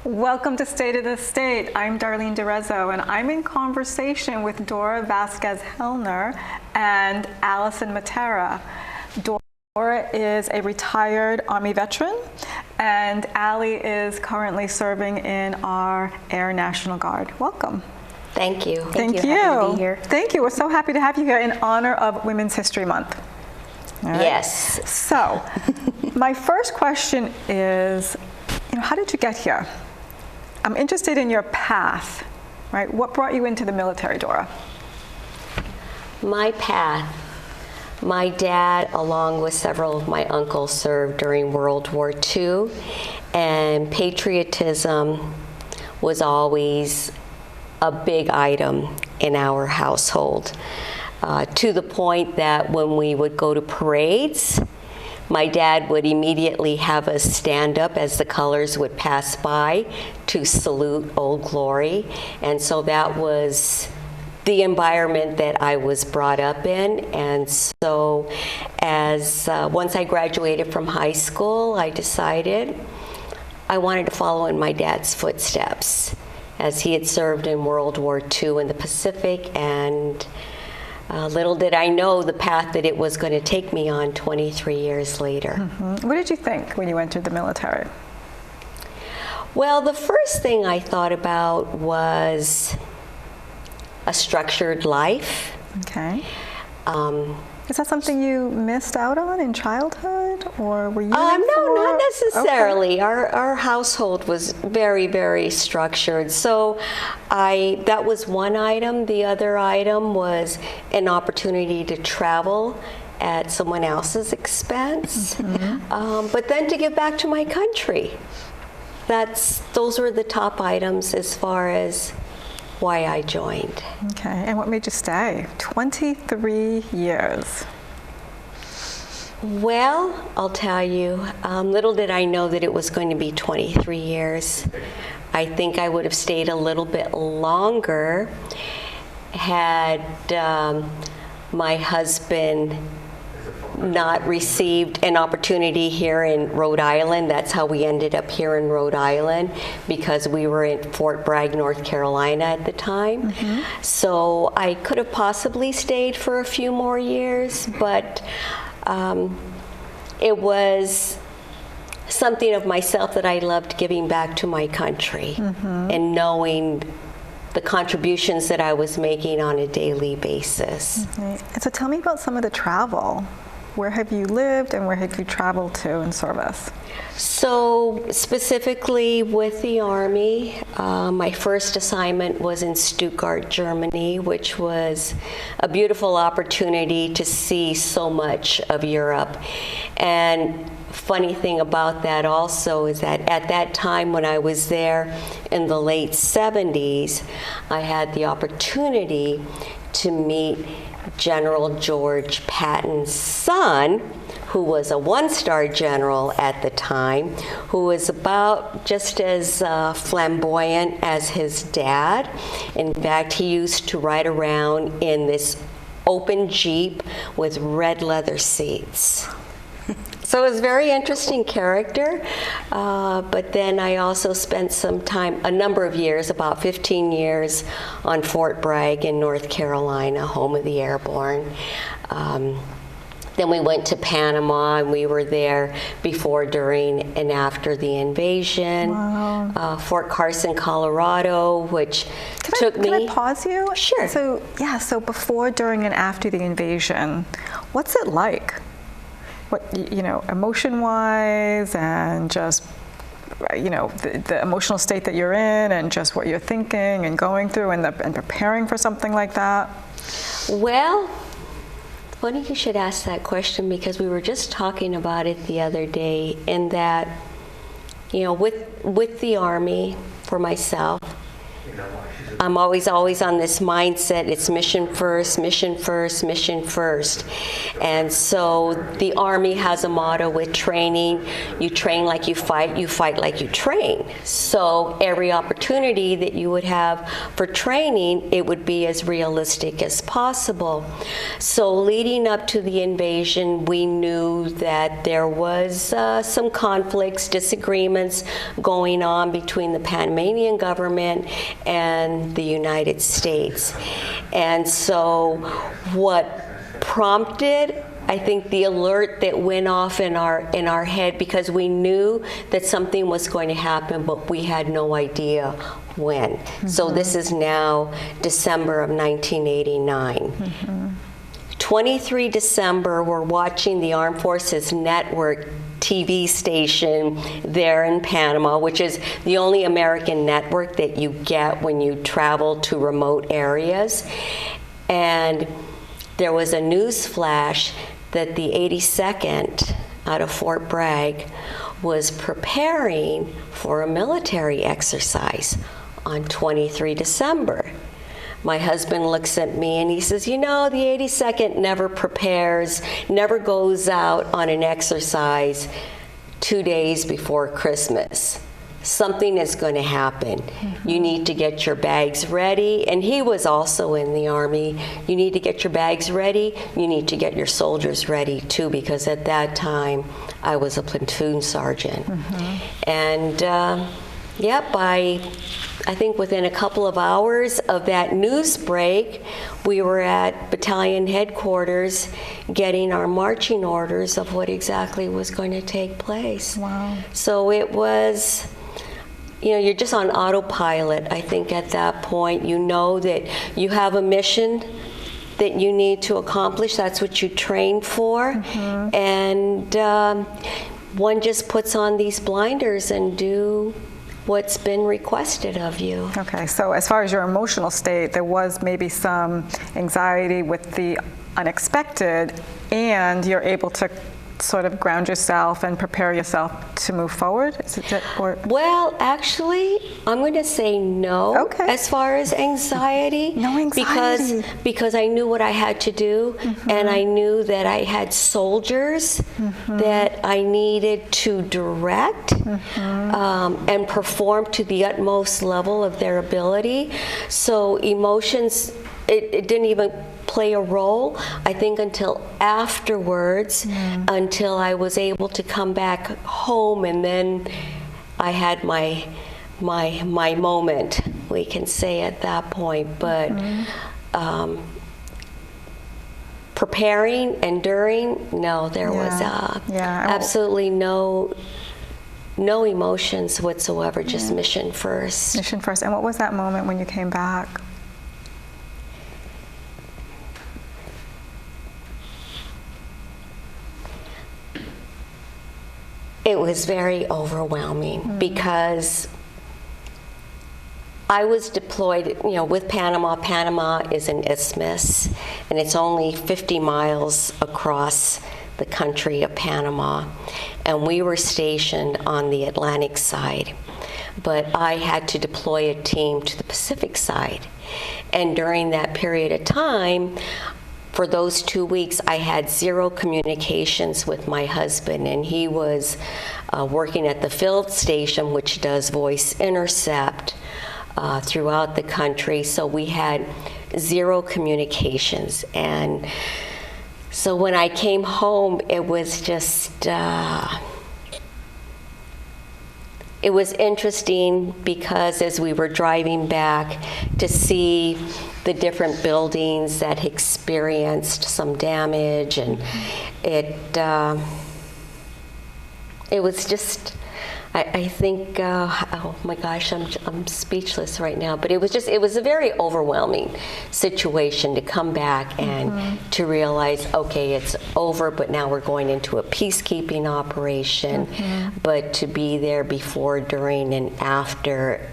Welcome to State of the State. I'm Darlene and I'm in conversation with Dora Vasquez Hellner and Alyson Matera. Dora is a retired Army veteran, and Allie is currently serving in our Air National Guard. Welcome. Thank you. Thank you. Happy to be here. Thank you. We're so happy to have you here in honor of Women's History Month. All right? Yes. So, my first question is, how did you get here? I'm interested in your path, right? What brought you into the military, Dora? My path. My dad, along with several of my uncles, served during World War II, and patriotism was always a big item in our household, to the point that when we would go to parades, my dad would immediately have us stand up as the colors would pass by to salute Old Glory. And so that was the environment that I was brought up in. And so once I graduated from high school, I decided I wanted to follow in my dad's footsteps, as he had served in World War II in the Pacific, and little did I know the path that it was going to take me on 23 years later. Mm-hmm. What did you think when you entered the military? Well, the first thing I thought about was a structured life. Okay. Is that something you missed out on in childhood, or were you? No, not necessarily. Okay. Our household was very, very structured. So that was one item. The other item was an opportunity to travel at someone else's expense, but then to give back to my country. Those were the top items as far as why I joined. Okay, and what made you stay? 23 years. Well, I'll tell you, little did I know that it was going to be 23 years. I think I would have stayed a little bit longer had my husband not received an opportunity here in Rhode Island. That's how we ended up here in Rhode Island, because we were in Fort Bragg, North Carolina at the time. So I could have possibly stayed for a few more years, but it was something of myself that I loved giving back to my country, and knowing the contributions that I was making on a daily basis. And so tell me about some of the travel. Where have you lived and where have you traveled to in service? So specifically with the Army, my first assignment was in Stuttgart, Germany, which was a beautiful opportunity to see so much of Europe. And funny thing about that also is that at that time when I was there in the late 70s, I had the opportunity to meet General George Patton's son, who was a one-star general at the time, who was about just as flamboyant as his dad. In fact, he used to ride around in this open Jeep with red leather seats. So it was a very interesting character, but then I also spent some time, a number of years, about 15 years, on Fort Bragg in North Carolina, home of the airborne. Then we went to Panama, and we were there before, during, and after the invasion. Wow. Fort Carson, Colorado, which took me... Can I pause you? Sure. So before, during, and after the invasion, what's it like? What, emotion-wise, and just, the emotional state that you're in, and just what you're thinking and going through, and preparing for something like that? Well, funny you should ask that question, because we were just talking about it the other day, in that, with the Army, for myself, I'm always on this mindset. It's mission first, mission first, mission first. And so the Army has a motto with training: you train like you fight like you train. So every opportunity that you would have for training, it would be as realistic as possible. So leading up to the invasion, we knew that there was some conflicts, disagreements going on between the Panamanian government and the United States. And so what prompted, I think, the alert that went off in our head, because we knew that something was going to happen, but we had no idea when. Mm-hmm. So this is now December of 1989. Mm-hmm. 23 December, we're watching the Armed Forces Network TV station there in Panama, which is the only American network that you get when you travel to remote areas. And there was a news flash that the 82nd out of Fort Bragg was preparing for a military exercise on 23 December. My husband looks at me and he says, you know, the 82nd never prepares, never goes out on an exercise 2 days before Christmas. Something is going to happen. Mm-hmm. You need to get your bags ready. And he was also in the Army. You need to get your bags ready. You need to get your soldiers ready too, because at that time I was a platoon sergeant. Mm-hmm. And I think within a couple of hours of that news break, we were at battalion headquarters getting our marching orders of what exactly was going to take place. Wow. So it was, you're just on autopilot, I think, at that point. You know that you have a mission that you need to accomplish. That's what you train for. Mm-hmm. And one just puts on these blinders and do what's been requested of you. Okay, so as far as your emotional state, there was maybe some anxiety with the unexpected, and you're able to sort of ground yourself and prepare yourself to move forward? Is it Well, actually, I'm going to say no. Okay. As far as anxiety. No anxiety. Because I knew what I had to do, mm-hmm. and I knew that I had soldiers mm-hmm. that I needed to direct mm-hmm. And perform to the utmost level of their ability. So emotions, it didn't even play a role, I think, until afterwards, until I was able to come back home, and then I had my moment, we can say, at that point. But preparing and during, no, there was absolutely no emotions whatsoever, just mission first. Mission first. And what was that moment when you came back? It was very overwhelming because I was deployed, with Panama. Panama is an isthmus, and it's only 50 miles across the country of Panama, and we were stationed on the Atlantic side. But I had to deploy a team to the Pacific side, and during that period of time, for those 2 weeks, I had zero communications with my husband, and he was working at the field station, which does voice intercept throughout the country. So we had zero communications. And so when I came home, it was just, it was interesting because as we were driving back to see the different buildings that experienced some damage, and it was just, I think, oh my gosh, I'm speechless right now, but it was a very overwhelming situation to come back and to realize, okay, it's over, but now we're going into a peacekeeping operation, but to be there before, during, and after,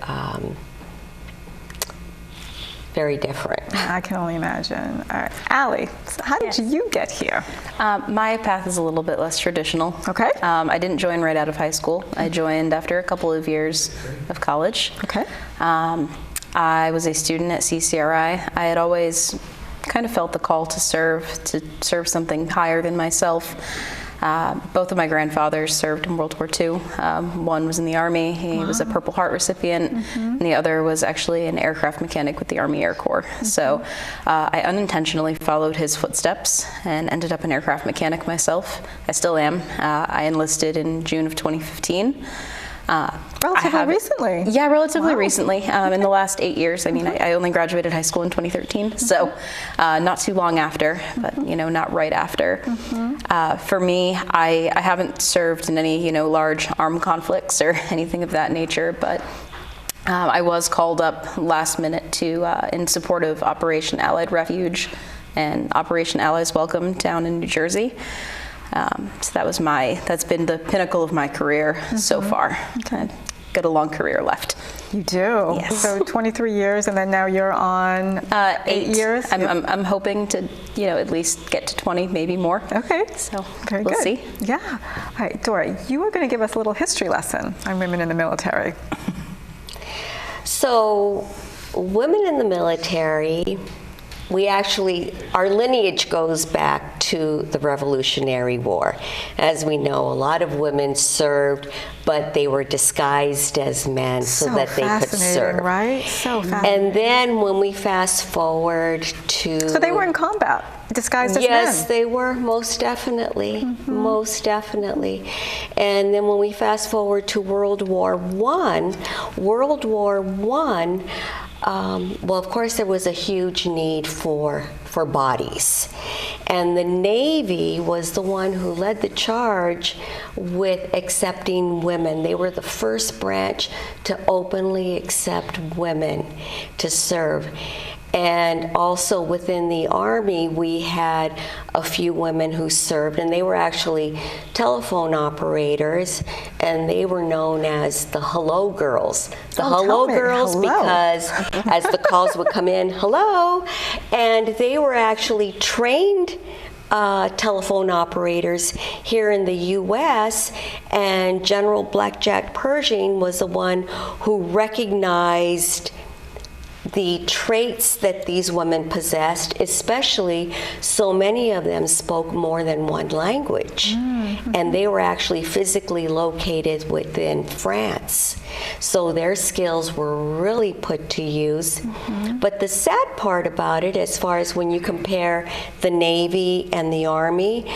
very different. I can only imagine. All right. Allie, how did you get here? My path is a little bit less traditional. Okay. I didn't join right out of high school. I joined after a couple of years of college. Okay. I was a student at CCRI. I had always kind of felt the call to serve something higher than myself. Both of my grandfathers served in World War II. One was in the Army. He was a Purple Heart recipient, and the other was actually an aircraft mechanic with the Army Air Corps. So I unintentionally followed his footsteps and ended up an aircraft mechanic myself. I still am. I enlisted in June of 2015. Relatively recently. Yeah, relatively recently. In the last 8 years. I mean, I only graduated high school in 2013, so not too long after, but not right after. For me, I haven't served in any large armed conflicts or anything of that nature, but I was called up last minute to in support of Operation Allied Refuge and Operation Allies Welcome down in New Jersey. So that's been the pinnacle of my career so far. Okay. I've got a long career left. You do? Yes. So 23 years, and then now you're on 8 years? I'm hoping to, at least get to 20, maybe more. Okay. So Very we'll good. see. Yeah. All right, Dora, you are going to give us a little history lesson on women in the military. So, women in the military, our lineage goes back to the Revolutionary War. As we know, a lot of women served, but they were disguised as men so that they could serve. Right? So fascinating. And then when we fast forward to... So they were in combat, disguised as men? Yes, they were, most definitely, most definitely. And then when we fast forward to World War I, well, of course, there was a huge need for bodies. And the Navy was the one who led the charge with accepting women. They were the first branch to openly accept women to serve. And also within the Army, we had a few women who served, and they were actually telephone operators, and they were known as the hello girls. The hello girls because as the calls would come in, hello, and they were actually trained telephone operators here in the U.S., and General Blackjack Pershing was the one who recognized the traits that these women possessed, especially so many of them spoke more than one language. And they were actually physically located within France. So their skills were really put to use. But the sad part about it, as far as when you compare the Navy and the Army,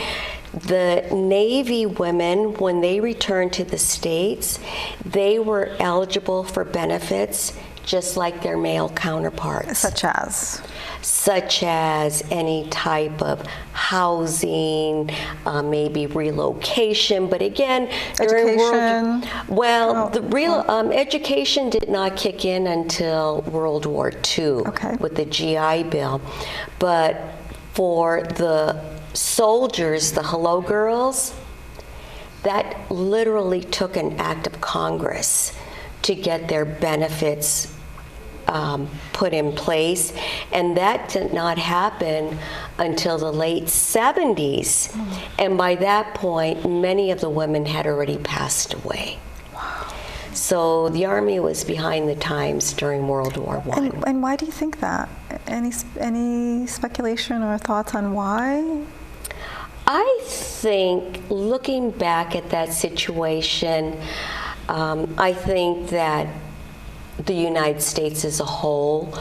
the Navy women, when they returned to the States, they were eligible for benefits just like their male counterparts. Such as any type of housing, maybe relocation, but again, education. Education did not kick in until World War II with the GI Bill. But for the soldiers, the hello girls, that literally took an act of Congress to get their benefits put in place, and that did not happen until the late 70s. And by that point, many of the women had already passed away. So the Army was behind the times during World War I. And why do you think that? Any speculation or thoughts on why? I think, looking back at that situation, I think that the United States as a whole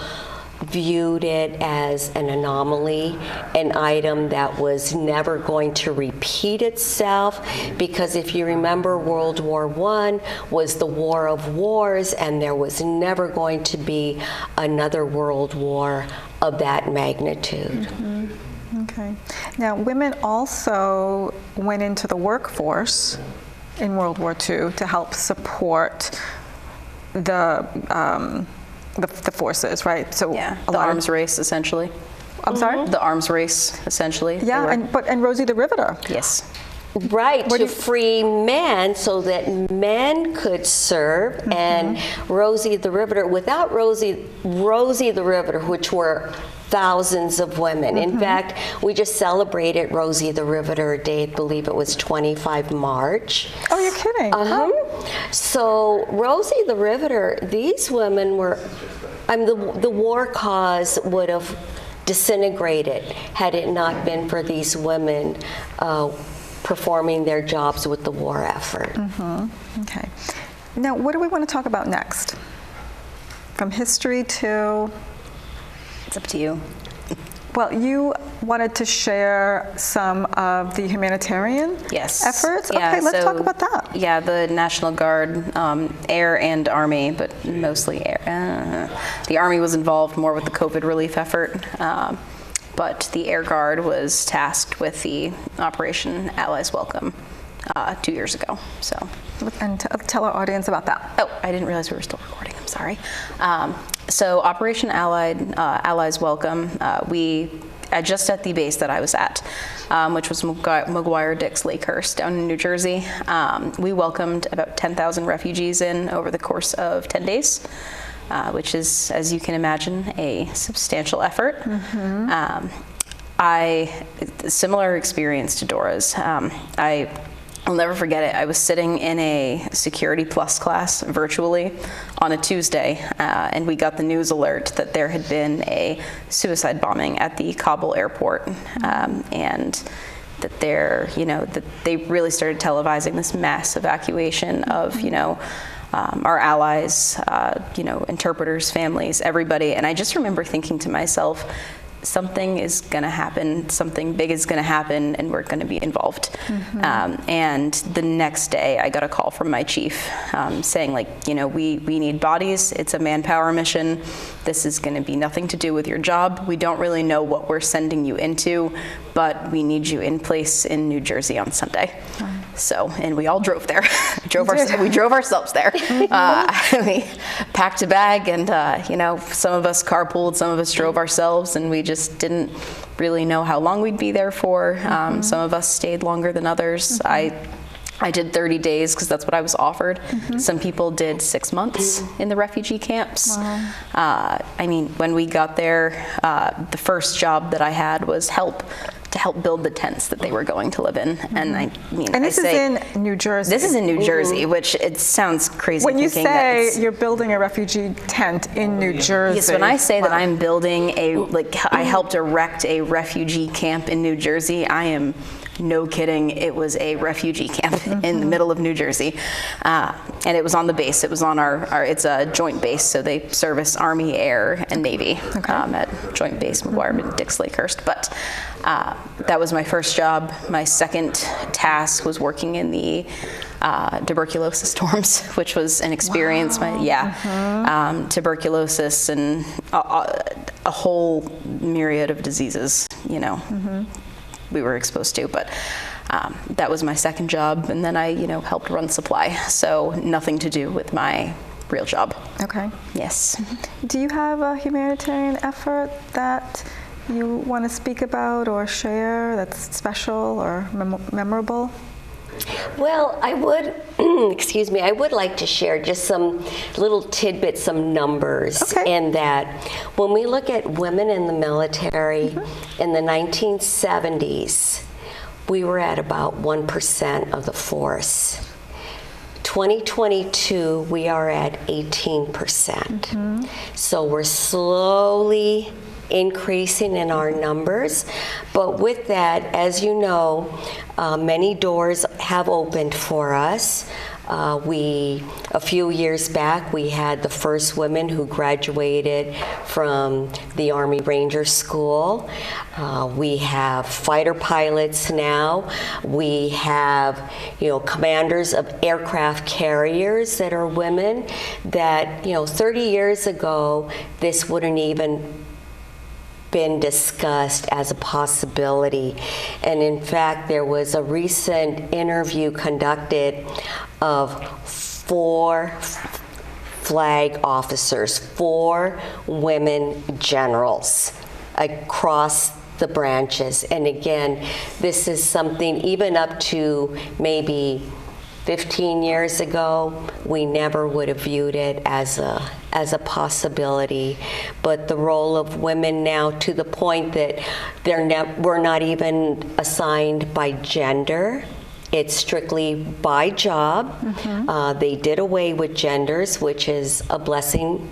viewed it as an anomaly, an item that was never going to repeat itself, because if you remember, World War I was the war of wars, and there was never going to be another world war of that magnitude. Okay. Now, women also went into the workforce in World War II to help support the forces, right? So the arms race, essentially. I'm sorry? The arms race, essentially. Yeah, and Rosie the Riveter. Yes. Right, to free men so that men could serve, and Rosie the Riveter, without Rosie the Riveter, which were thousands of women. In fact, we just celebrated Rosie the Riveter Day, I believe it was 25 March. Oh, you're kidding. So Rosie the Riveter, these women were the war cause would have disintegrated had it not been for these women performing their jobs with the war effort. Okay. Now, what do we want to talk about next? From history to... It's up to you. Well, you wanted to share some of the humanitarian efforts. Yeah, okay, let's so, talk about that. Yeah, the National Guard, Air and Army, but mostly Air. The Army was involved more with the COVID relief effort, but the Air Guard was tasked with the Operation Allies Welcome 2 years ago. So. And tell our audience about that. Oh, I didn't realize we were still recording. I'm sorry. So Operation Allies Welcome, just at the base that I was at, which was McGuire-Dix Lakehurst down in New Jersey, we welcomed about 10,000 refugees in over the course of 10 days, which is, as you can imagine, a substantial effort. Similar experience to Dora's. I'll never forget it. I was sitting in a Security Plus class virtually on a Tuesday, and we got the news alert that there had been a suicide bombing at the Kabul airport, and that that they really started televising this mass evacuation of, our allies, interpreters, families, everybody. And I just remember thinking to myself, something is going to happen, something big is going to happen, and we're going to be involved. And the next day, I got a call from my chief saying, we need bodies. It's a manpower mission. This is going to be nothing to do with your job. We don't really know what we're sending you into, but we need you in place in New Jersey on Sunday. So, and we all drove there. We drove ourselves there. We packed a bag, and some of us carpooled, some of us drove ourselves, and we just didn't really know how long we'd be there for. Some of us stayed longer than others. I did 30 days because that's what I was offered. Some people did 6 months in the refugee camps. When we got there, the first job that I had was to help build the tents that they were going to live in. And this is in New Jersey. This is in New Jersey, which it sounds crazy. When you say you're building a refugee tent in New Jersey. Yes, when I say that I'm building I helped erect a refugee camp in New Jersey, I am no kidding. It was a refugee camp in the middle of New Jersey. And it was on the base. It was on it's a joint base, so they service Army, Air, and Navy at Joint Base McGuire-Dix Lakehurst. But that was my first job. My second task was working in the tuberculosis dorms, which was an experience. Tuberculosis and a whole myriad of diseases, we were exposed to, but that was my second job, and then I, helped run supply, so nothing to do with my real job. Okay. Yes. Do you have a humanitarian effort that you want to speak about or share that's special or memorable? Well, I would, I would like to share just some little tidbits, some numbers, in that when we look at women in the military in the 1970s, we were at about 1% of the force. 2022, we are at 18%. So we're slowly increasing in our numbers, but with that, as you know, many doors have opened for us. A few years back, we had the first women who graduated from the Army Ranger School. We have fighter pilots now. We have, commanders of aircraft carriers that are women that, 30 years ago, this wouldn't even been discussed as a possibility. And in fact, there was a recent interview conducted of 4 flag officers, 4 women generals across the branches. And again, this is something even up to maybe 15 years ago, we never would have viewed it as a possibility. But the role of women now, to the point that we're not even assigned by gender. It's strictly by job. They did away with genders, which is a blessing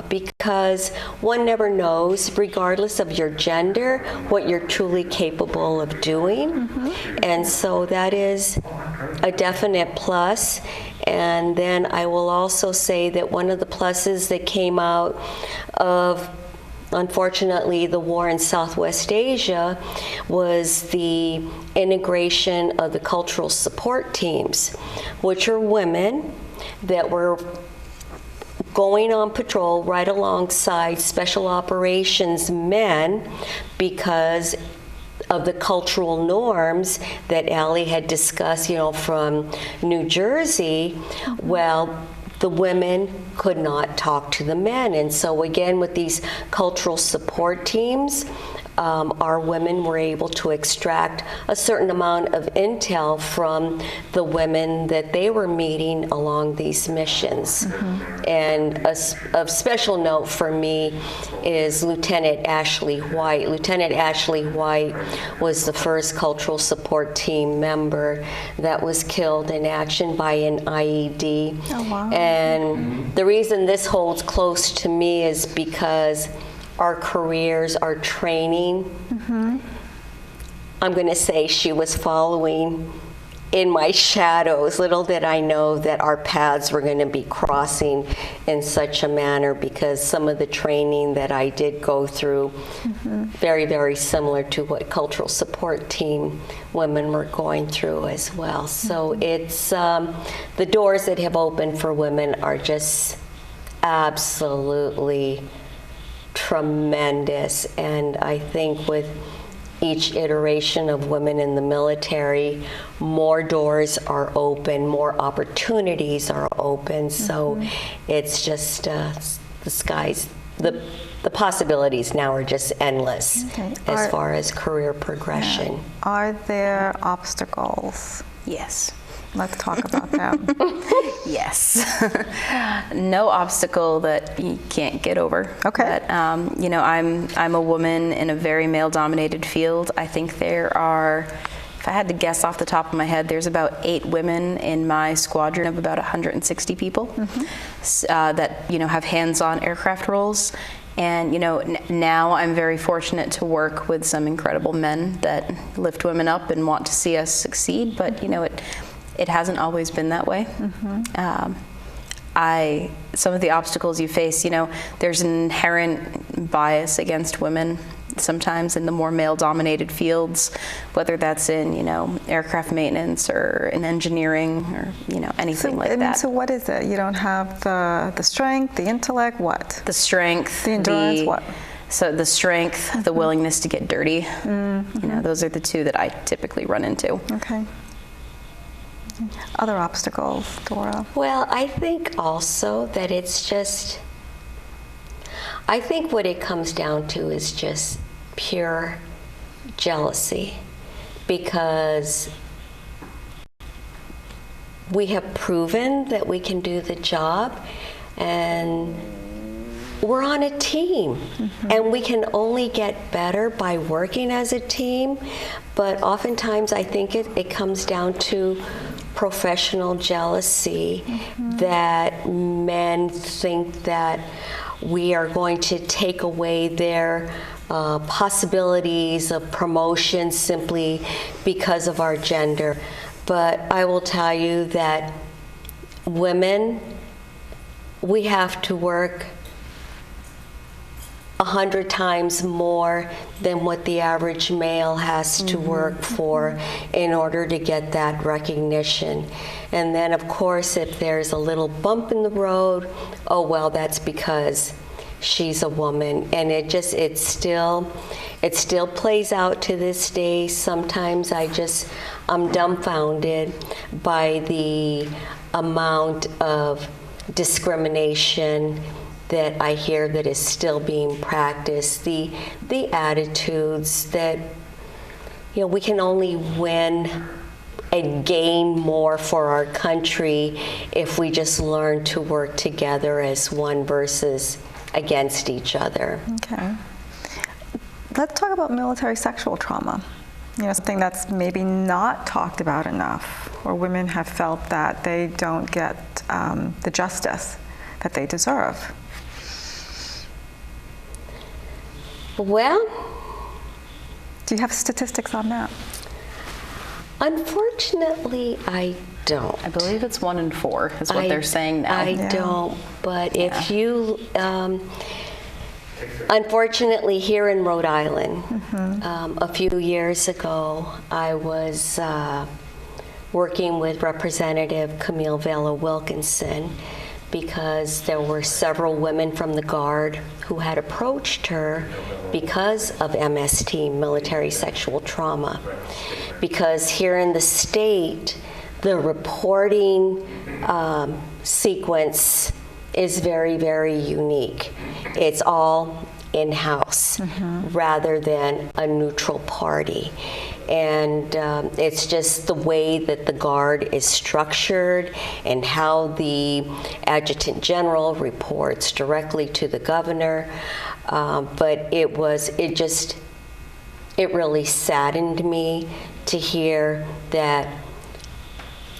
because one never knows, regardless of your gender, what you're truly capable of doing. And so that is a definite plus. And then I will also say that one of the pluses that came out of, unfortunately, the war in Southwest Asia was the integration of the cultural support teams, which are women that were going on patrol right alongside special operations men because of the cultural norms that Allie had discussed, you know, from New Jersey. Well, the women could not talk to the men. And so again, with these cultural support teams, our women were able to extract a certain amount of intel from the women that they were meeting along these missions. And of special note for me is Lieutenant Ashley White. Lieutenant Ashley White was the first cultural support team member that was killed in action by an IED. Oh, wow. And the reason this holds close to me is because our careers, our training, I'm going to say she was following in my shadows. Little did I know that our paths were going to be crossing in such a manner, because some of the training that I did go through, very, very similar to what cultural support team women were going through as well. So it's, the doors that have opened for women are just absolutely tremendous. And I think with each iteration of women in the military, more doors are open, more opportunities are open. So it's just the skies, the possibilities now are just endless as far as career progression. Are there obstacles? Yes. Let's talk about them. Yes. No obstacle that you can't get over. Okay. But, you know, I'm a woman in a very male-dominated field. I think there are, if I had to guess off the top of my head, there's about 8 women in my squadron of about 160 people that, you know, have hands-on aircraft roles. And, you know, now I'm very fortunate to work with some incredible men that lift women up and want to see us succeed. But, you know, it hasn't always been that way. Some of the obstacles you face, you know, there's an inherent bias against women sometimes in the more male-dominated fields, whether that's in, you know, aircraft maintenance or in engineering or, you know, anything like that. So what is it? You don't have the strength, the intellect, what? The strength. The endurance, what? So the strength, the willingness to get dirty. You know, those are the two that I typically run into. Okay. Other obstacles, Dora? Well, I think also that it's just, I think what it comes down to is just pure jealousy, because we have proven that we can do the job, and we're on a team, and we can only get better by working as a team. But oftentimes I think it comes down to professional jealousy, that men think that we are going to take away their possibilities of promotion simply because of our gender. But I will tell you that women, we have to work 100 times more than what the average male has to work for in order to get that recognition. And then, of course, if there's a little bump in the road, oh, well, that's because she's a woman. And it still plays out to this day. Sometimes I'm dumbfounded by the amount of discrimination that I hear that is still being practiced, the attitudes that, you know, we can only win and gain more for our country if we just learn to work together as one versus against each other. Okay. Let's talk about military sexual trauma. You know, something that's maybe not talked about enough, where women have felt that they don't get the justice that they deserve. Well, Do you have statistics on that? unfortunately, I don't. I believe it's 1 in 4 is what they're saying now. I don't, but if you, unfortunately, here in Rhode Island, a few years ago, I was working with Representative Camille Vela Wilkinson because there were several women from the Guard who had approached her because of MST, military sexual trauma. Because here in the state, the reporting sequence is very, very unique. It's all in-house rather than a neutral party. And it's just the way that the Guard is structured and how the Adjutant General reports directly to the governor. But it really saddened me to hear that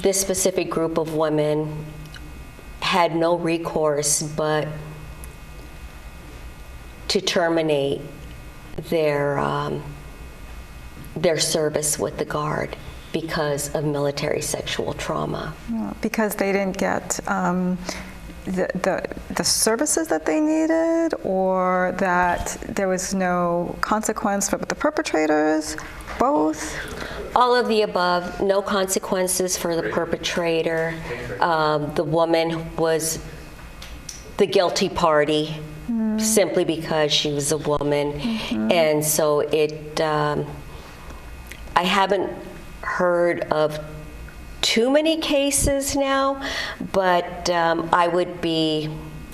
this specific group of women had no recourse but to terminate their service with the Guard because of military sexual trauma. Because they didn't get the services that they needed, or that there was no consequence for the perpetrators? Both? All of the above. No consequences for the perpetrator. The woman was the guilty party simply because she was a woman. And so I haven't heard of too many cases now, but I would be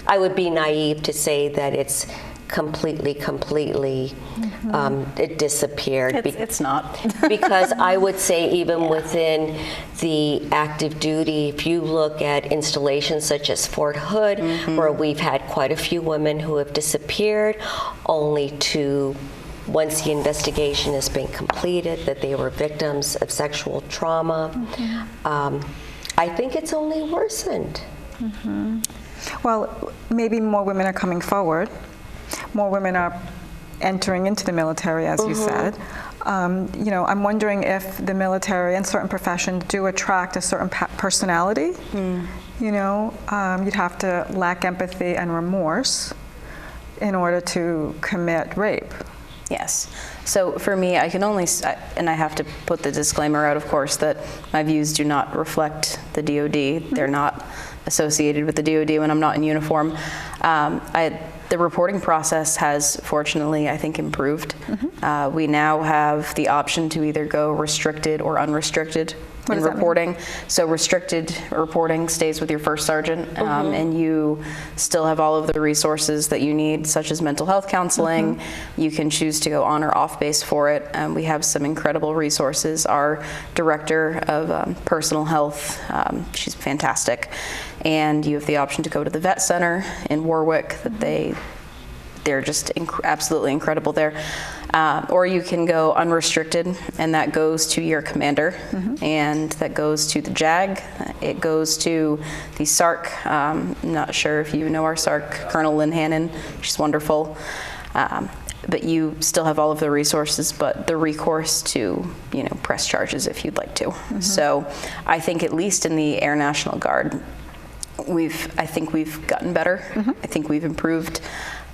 naive to say that it's completely it disappeared. It's not. Because I would say even within the active duty, if you look at installations such as Fort Hood, where we've had quite a few women who have disappeared, only to, once the investigation has been completed, that they were victims of sexual trauma. I think it's only worsened. Well, maybe more women are coming forward. More women are entering into the military, as you said. You know, I'm wondering if the military and certain professions do attract a certain personality. You know, you'd have to lack empathy and remorse in order to commit rape. Yes. So for me, I can only, and I have to put the disclaimer out, of course, that my views do not reflect the DOD. They're not associated with the DOD when I'm not in uniform. The reporting process has, fortunately, I think, improved. We now have the option to either go restricted or unrestricted in reporting. So restricted reporting stays with your first sergeant, and you still have all of the resources that you need, such as mental health counseling. You can choose to go on or off base for it. We have some incredible resources. Our director of personal health, she's fantastic. And you have the option to go to the vet center in Warwick. That they're just absolutely incredible there. Or you can go unrestricted, and that goes to your commander, and that goes to the JAG. It goes to the SARC. Not sure if you know our SARC, Colonel Lynn Hannon. She's wonderful. But you still have all of the resources, but the recourse to, you know, press charges if you'd like to. So I think at least in the Air National Guard, I think we've gotten better. I think we've improved.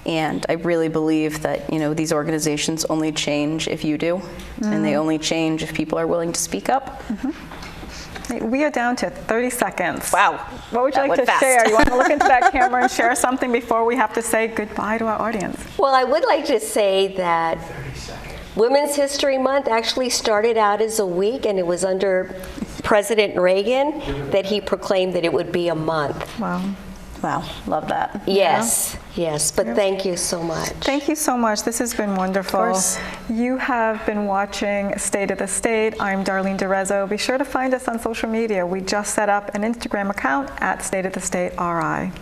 And I really believe that, you know, these organizations only change if you do, and they only change if people are willing to speak up. We are down to 30 seconds. Wow. What would you like to share? You want to look into that camera and share something before we have to say goodbye to our audience? Well, I would like to say that Women's History Month actually started out as a week, and it was under President Reagan that he proclaimed that it would be a month. Wow. Wow, love that. Yes, yes, but thank you so much. Thank you so much. This has been wonderful. Of course. You have been watching State of the State. I'm Darlene DeRezzo. Be sure to find us on social media. We just set up an Instagram account at State of the State RI.